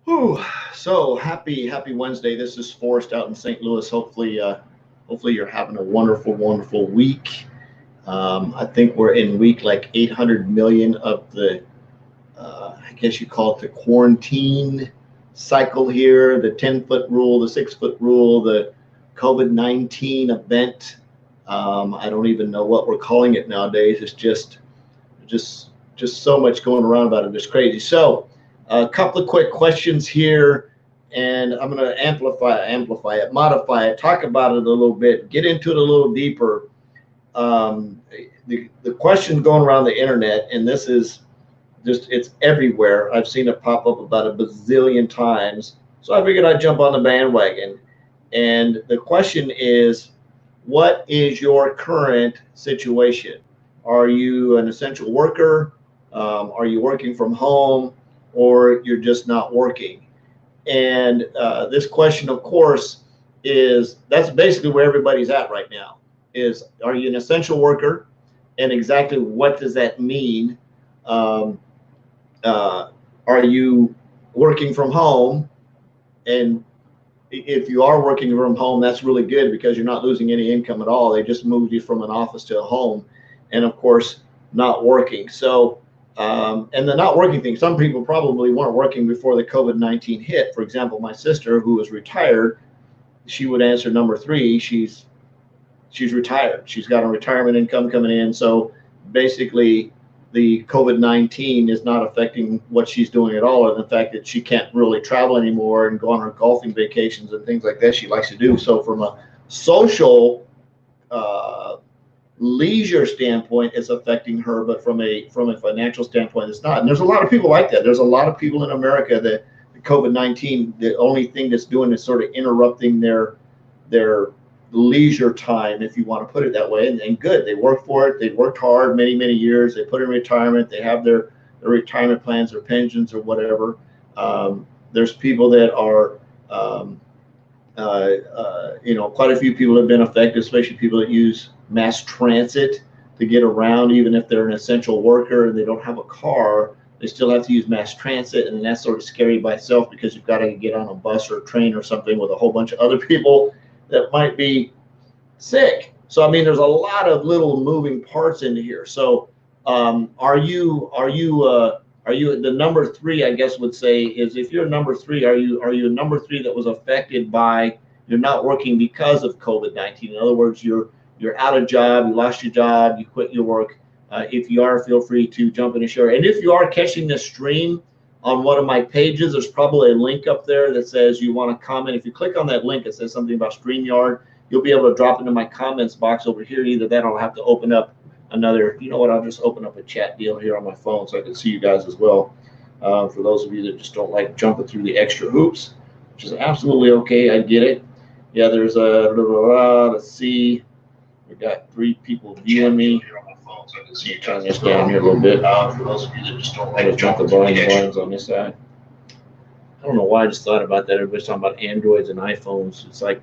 Whew. So happy Wednesday. This is Forrest out in St. Louis. Hopefully you're having a wonderful week. I think we're in week like 800 million of the, I guess you call it the quarantine cycle here, the 10-foot rule, the 6-foot rule, the COVID-19 event. I don't even know what we're calling it nowadays. It's just just so much going around about it. It's crazy. So, a couple of quick questions here, and I'm going to amplify it, modify it, talk about it a little bit, get into it a little deeper. The question going around the internet, and this is just it's everywhere. I've seen it pop up about a bazillion times. So I figured I'd jump on the bandwagon. And the question is, what is your current situation? Are you an essential worker? Are you working from home, or you're just not working? And this question, of course, is that's basically where everybody's at right now. Is are you an essential worker, and exactly what does that mean? Um, are you working from home? And if you are working from home, that's really good because you're not losing any income at all. They just moved you from an office to a home, and of course, not working. So, and the not working thing, some people probably weren't working before the COVID-19 hit. For example, my sister, who was retired, she would answer number three. She's retired. She's got a retirement income coming in. So basically, the COVID-19 is not affecting what she's doing at all, and the fact that she can't really travel anymore and go on her golfing vacations and things like that she likes to do. So from a social uh, leisure standpoint, it's affecting her, but from a financial standpoint, it's not. And there's a lot of people like that. There's a lot of people in America that the COVID-19, the only thing that's doing is sort of interrupting their leisure time, if you want to put it that way. And good, they work for it. They worked hard many years. They put in retirement. They have their retirement plans or pensions or whatever. There's people that are quite a few people have been affected, especially people that use mass transit to get around. Even if they're an essential worker and they don't have a car, they still have to use mass transit, and that's sort of scary by itself because you've got to get on a bus or a train or something with a whole bunch of other people that might be sick. So I mean, there's a lot of little moving parts into here. So are you the number three? I guess would say is if you're number three, are you a number three that was affected by you're not working because of COVID-19? In other words, you're out of job, you lost your job, you quit your work. If you are, feel free to jump in and share. And if you are catching this stream on one of my pages, there's probably a link up there that says you want to comment. If you click on that link, it says something about StreamYard. You'll be able to drop into my comments box over here. Either that, or I'll have to open up another. You know what? I'll just open up a chat deal here on my phone so I can see you guys as well. For those of you that just don't like jumping through the extra hoops, which is absolutely okay. I get it. Yeah, there's a let's see. We got 3 people viewing me. Turn this down here a little bit. For those of you that just don't like to jump the volumes on this side. I don't know why I just thought about that. Everybody's talking about Androids and iPhones. It's like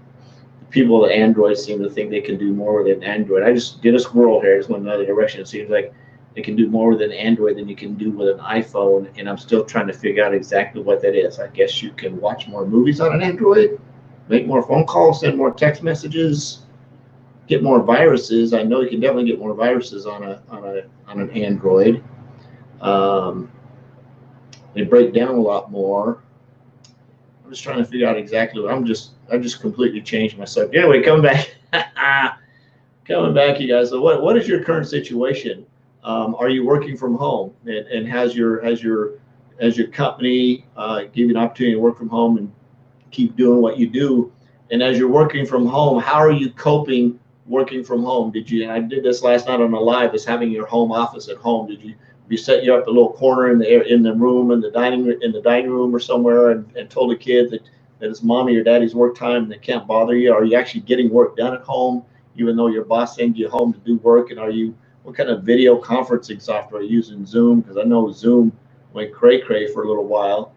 people with Androids seem to think they can do more with an Android. I just did a squirrel here. Just went another direction. It seems like they can do more with an Android than you can do with an iPhone, and I'm still trying to figure out exactly what that is. I guess you can watch more movies on an Android, make more phone calls, send more text messages, get more viruses. I know you can definitely get more viruses on an Android. Um, they break down a lot more. I'm just trying to figure out exactly what I just completely changed my subject. Anyway, coming back, coming back, you guys. So what is your current situation? Are you working from home, and has your company give you an opportunity to work from home and keep doing what you do? And as you're working from home, how are you coping working from home? And I did this last night on a live, is having your home office at home. Did you set you up a little corner in the room, in the dining room or somewhere, and told the kid that it's mommy or daddy's work time and they can't bother you? Are you actually getting work done at home, even though your boss sends you home to do work? And what kind of video conferencing software are you using? Zoom? Because I know Zoom went cray for a little while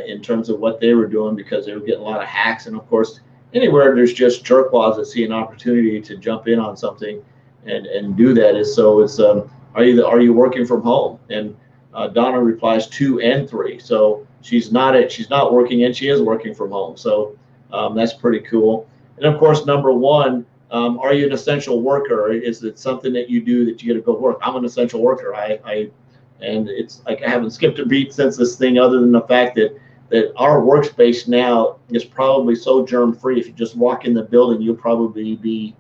in terms of what they were doing, because they were getting a lot of hacks. And of course, anywhere there's just jerkwads that see an opportunity to jump in on something and do that. Are you working from home? And Donna replies 2 and 3. So she's not working, and she is working from home. So that's pretty cool. And of course, number one, are you an essential worker? Is it something that you do that you get to go work? I'm an essential worker. And it's like I haven't skipped a beat since this thing, other than the fact that our workspace now is probably so germ free. If you just walk in the building, you'll probably be,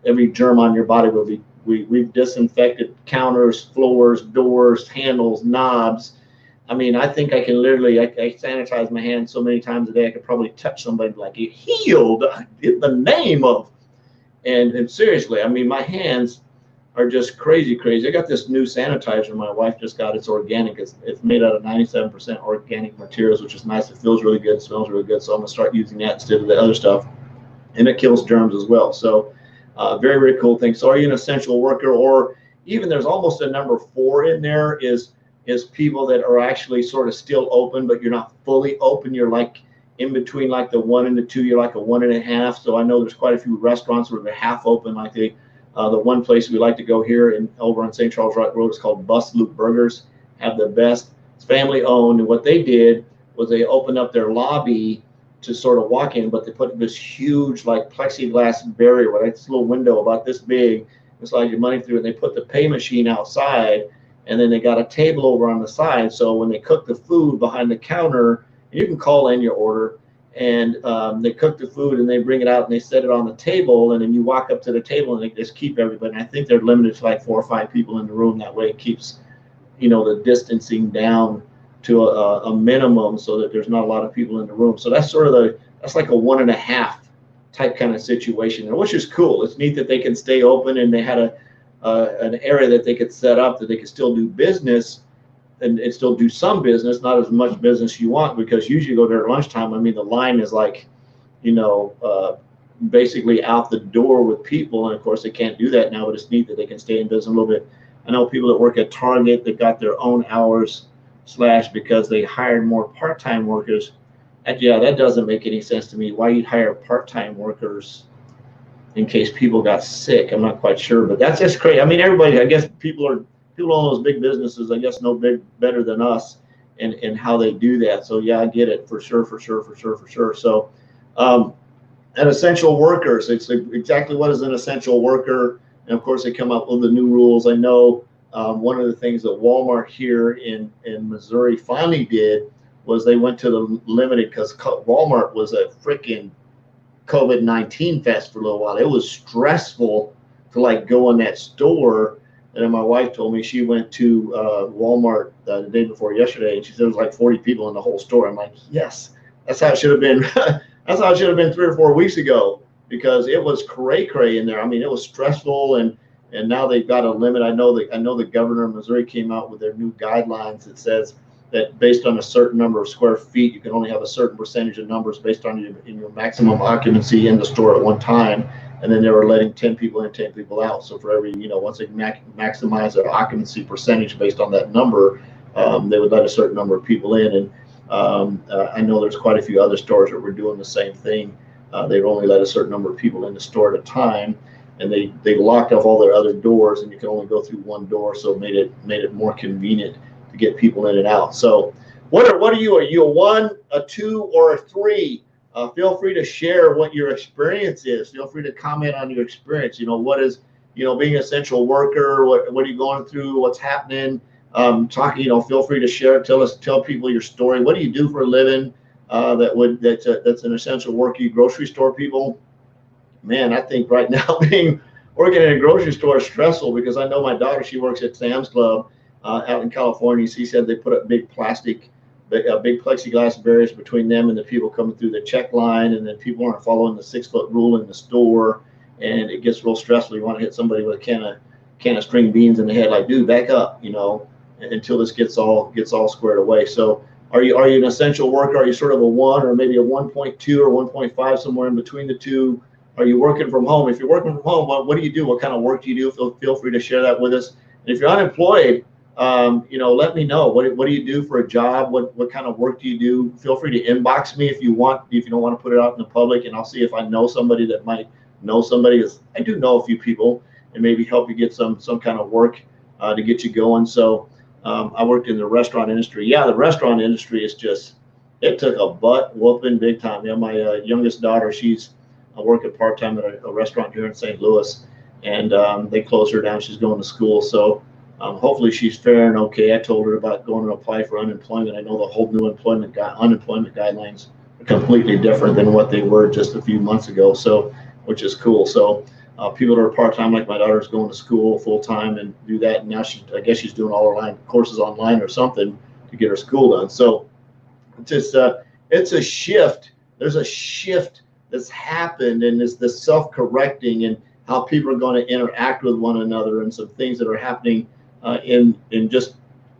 every germ on your body will be, we've disinfected counters, floors, doors, handles, knobs. I mean, I think I can literally, I sanitize my hands so many times a day, I could probably touch somebody like, it healed in the name of, and seriously, I mean, my hands are just crazy. I got this new sanitizer my wife just got. It's organic. It's made out of 97% organic materials, which is nice. It feels really good, smells really good. So I'm gonna start using that instead of the other stuff, and it kills germs as well. So very, very cool thing. So are you an essential worker? Or even there's almost a number 4 in there is people that are actually sort of still open, but you're not fully open. You're like in between like the 1 and the 2. You're like a 1.5. So I know there's quite a few restaurants where they're half open, like the one place we like to go here over on St. Charles Rock Road is called Bus Loop Burgers. Have the best. It's family owned, and what they did was they opened up their lobby to sort of walk in, but they put this huge like plexiglass barrier, right? This little window about this big, to slide your money through, and they put the pay machine outside, and then they got a table over on the side. So when they cook the food behind the counter, you can call in your order, and they cook the food and they bring it out and they set it on the table, and then you walk up to the table and they just keep everybody. And I think they're limited to like 4 or 5 people in the room. That way it keeps, the distancing down to a minimum so that there's not a lot of people in the room. So that's sort of that's like a 1.5 type kind of situation, which is cool. It's neat that they can stay open, and they had an area that they could set up that they could still do business and still do some business, not as much business you want, because usually you go there at lunchtime. I mean, the line is like, basically out the door with people. And of course they can't do that now, but it's neat that they can stay in business a little bit. I know people that work at Target that got their own hours slashed because they hired more part-time workers. And yeah, that doesn't make any sense to me. Why you'd hire part-time workers in case people got sick? I'm not quite sure, but that's just crazy. I mean, everybody, I guess people own those big businesses, I guess, know better than us and how they do that. So yeah, I get it for sure. So and essential workers, it's exactly what is an essential worker. And of course they come up with the new rules. I know one of the things that Walmart here in Missouri finally did was they went to the limited, because Walmart was a freaking COVID-19 fest for a little while. It was stressful to like go in that store. And then my wife told me she went to Walmart the day before yesterday, and she said there was like 40 people in the whole store. I'm like, yes, that's how it should have been. That's how it should have been 3 or 4 weeks ago, because it was cray in there. I mean, it was stressful, and now they've got a limit. I know the governor of Missouri came out with their new guidelines that says that based on a certain number of square feet, you can only have a certain percentage of numbers based on your maximum occupancy in the store at one time. And then they were letting 10 people in, 10 people out. So for every, once they maximize their occupancy percentage based on that number, they would let a certain number of people in. And I know there's quite a few other stores that were doing the same thing. They would only let a certain number of people in the store at a time, and they locked off all their other doors, and you can only go through one door. So it made it more convenient to get people in and out. So what are you? Are you a 1, a 2, or a 3? Feel free to share what your experience is. Feel free to comment on your experience. What is, being an essential worker? What are you going through? What's happening? Feel free to share. Tell people your story. What do you do for a living? That's an essential worker. You grocery store people. Man, I think right now working in a grocery store is stressful, because I know my daughter, she works at Sam's Club out in California. She said they put up big plexiglass barriers between them and the people coming through the check line, and then people aren't following the 6-foot rule in the store, and it gets real stressful. You want to hit somebody with a can of string beans in the head, like, dude, back up, until this gets all squared away. So are you an essential worker? Are you sort of a 1, or maybe a 1.2 or 1.5, somewhere in between the two? Are you working from home? If you're working from home, what do you do? What kind of work do you do? Feel free to share that with us. And if you're unemployed, let me know. What do you do for a job? What kind of work do you do? Feel free to inbox me if you want. If you don't want to put it out in the public, and I'll see if I know somebody that might know somebody. I do know a few people, and maybe help you get some kind of work to get you going. So I worked in the restaurant industry. Yeah, the restaurant industry is just it took a butt whooping big time. You know, my youngest daughter, she's working part-time at a restaurant here in St. Louis, and they closed her down. She's going to school, so hopefully she's faring okay. I told her about going to apply for unemployment. I know the whole new unemployment guidelines are completely different than what they were just a few months ago, so which is cool. So people that are part-time, like my daughter's going to school full-time and do that, and now I guess she's doing all her courses online or something to get her school done. So just it's a shift. There's a shift that's happened, and it's the self-correcting and how people are going to interact with one another, and some things that are happening in just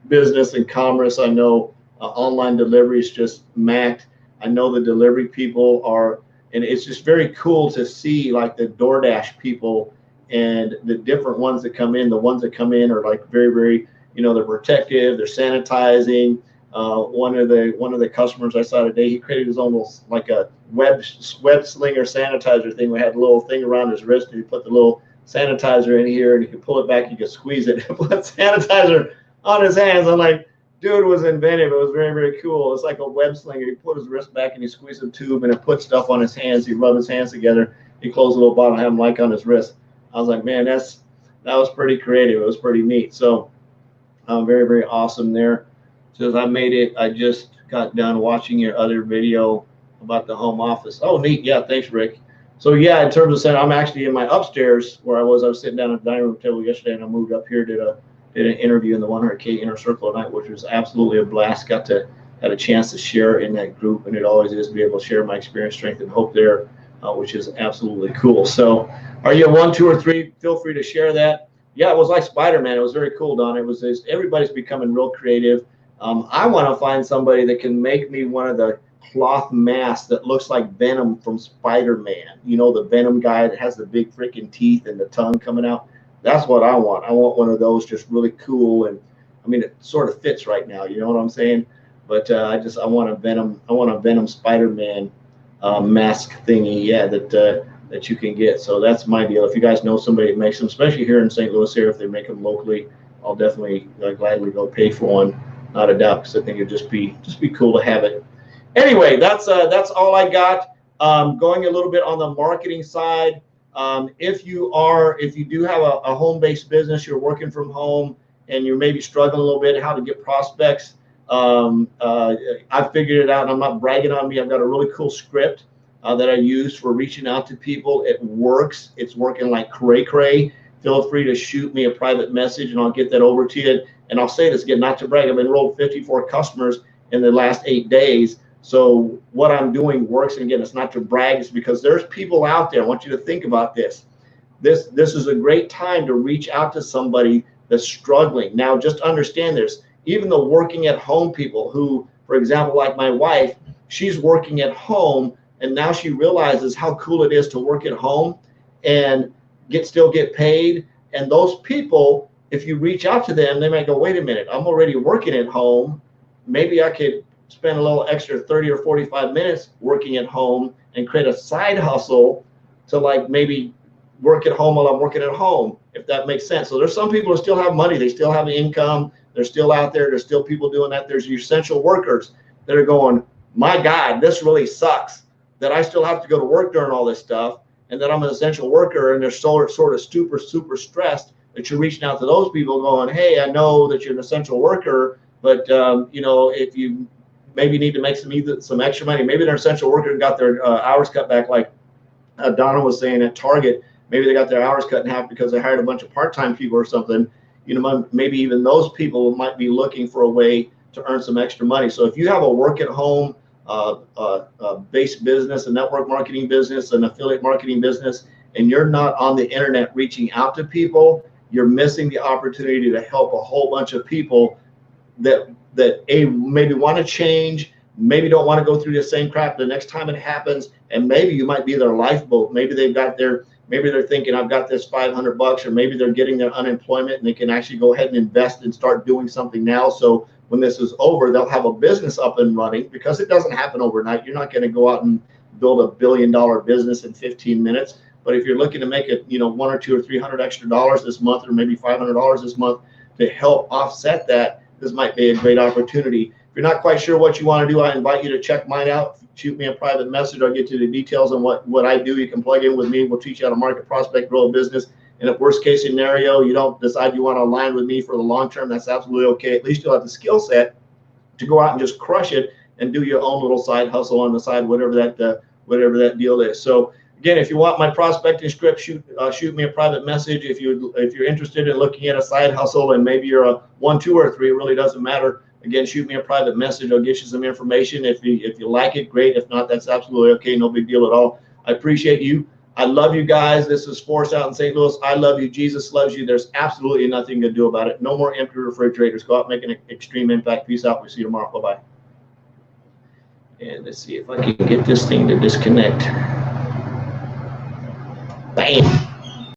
business and commerce. I know online delivery is just macked. I know the delivery people are, and it's just very cool to see like the DoorDash people and the different ones that come in. The ones that come in are like very, very, they're protective, they're sanitizing. One of the customers I saw today, he created his own little, like a web slinger sanitizer thing. We had a little thing around his wrist, and he put the little sanitizer in here, and he could pull it back, you could squeeze it, and put sanitizer on his hands. I'm like, dude was inventive. It was very, very cool. It's like a web slinger. He put his wrist back and he squeezed a tube and it put stuff on his hands. He rubbed his hands together. He closed a little bottle, had him like on his wrist. I was like, man, that was pretty creative. It was pretty neat. So very, very awesome there. Says I made it. I just got done watching your other video about the home office. Oh, neat. Yeah, thanks, Rick. So yeah, in terms of saying, I'm actually in my upstairs where I was sitting down at the dining room table yesterday, and I moved up here, did an interview in the 100K Inner Circle tonight, which was absolutely a blast. Had a chance to share in that group, and it always is to be able to share my experience, strength, and hope there, which is absolutely cool. So are you 1, 2, or 3? Feel free to share that. Yeah, it was like Spider-Man. It was very cool, Don. It was just, everybody's becoming real creative. I want to find somebody that can make me one of the cloth masks that looks like Venom from Spider-Man. You know, the Venom guy that has the big freaking teeth and the tongue coming out. That's what I want. I want one of those, just really cool. And I mean, it sort of fits right now. You know what I'm saying? But I want a Venom Spider-Man mask thingy. Yeah, that you can get. So that's my deal. If you guys know somebody that makes them, especially here in St. Louis here, if they make them locally, I'll definitely gladly go pay for one. Not a doubt, because I think it'd just be cool to have it. Anyway, that's all I got. Going a little bit on the marketing side. If you do have a home-based business, you're working from home, and you're maybe struggling a little bit how to get prospects, I figured it out, and I'm not bragging on me. I've got a really cool script that I use for reaching out to people. It works. It's working like cray-cray. Feel free to shoot me a private message, and I'll get that over to you. And I'll say this again, not to brag. I've enrolled 54 customers in the last 8 days. So what I'm doing works. And again, it's not to brag. It's because there's people out there. I want you to think about this. This is a great time to reach out to somebody that's struggling. Now, just understand this. Even the working at home people who, for example, like my wife, she's working at home, and now she realizes how cool it is to work at home and still get paid. And those people, if you reach out to them, they might go, wait a minute, I'm already working at home. Maybe I could spend a little extra 30 or 45 minutes working at home and create a side hustle to like maybe work at home while I'm working at home, if that makes sense. So there's some people who still have money. They still have income. They're still out there. There's still people doing that. There's essential workers that are going, my God, this really sucks that I still have to go to work during all this stuff, and that I'm an essential worker, and they're sort of super stressed, that you're reaching out to those people going, hey, I know that you're an essential worker, but if you maybe need to make some extra money, maybe they're an essential worker and got their hours cut back, like Donna was saying at Target, maybe they got their hours cut in half because they hired a bunch of part-time people or something. Maybe even those people might be looking for a way to earn some extra money. So if you have a work at home based business, a network marketing business, an affiliate marketing business, and you're not on the internet reaching out to people, you're missing the opportunity to help a whole bunch of people that maybe want to change, maybe don't want to go through the same crap the next time it happens, and maybe you might be their lifeboat. Maybe maybe they're thinking, I've got this $500, or maybe they're getting their unemployment and they can actually go ahead and invest and start doing something now. So when this is over, they'll have a business up and running, because it doesn't happen overnight. You're not going to go out and build $1 billion business in 15 minutes. But if you're looking to make it, $100 or $200 or $300 extra this month, or maybe $500 this month to help offset that, this might be a great opportunity. If you're not quite sure what you want to do, I invite you to check mine out. Shoot me a private message. I'll get you the details on what I do. You can plug in with me. We'll teach you how to market, prospect, grow a business. And if worst case scenario, you don't decide you want to align with me for the long term, that's absolutely okay. At least you'll have the skill set to go out and just crush it and do your own little side hustle on the side, whatever that deal is. So again, if you want my prospecting script, shoot me a private message. If you're interested in looking at a side hustle and maybe you're a 1, 2, or 3, it really doesn't matter. Again, shoot me a private message. I'll get you some information. If you like it, great. If not, that's absolutely okay. No big deal at all. I appreciate you. I love you guys. This is Forrest out in St. Louis. I love you. Jesus loves you. There's absolutely nothing to do about it. No more empty refrigerators. Go out and make an extreme impact. Peace out. We'll see you tomorrow. Bye-bye. And let's see if I can get this thing to disconnect. Bam.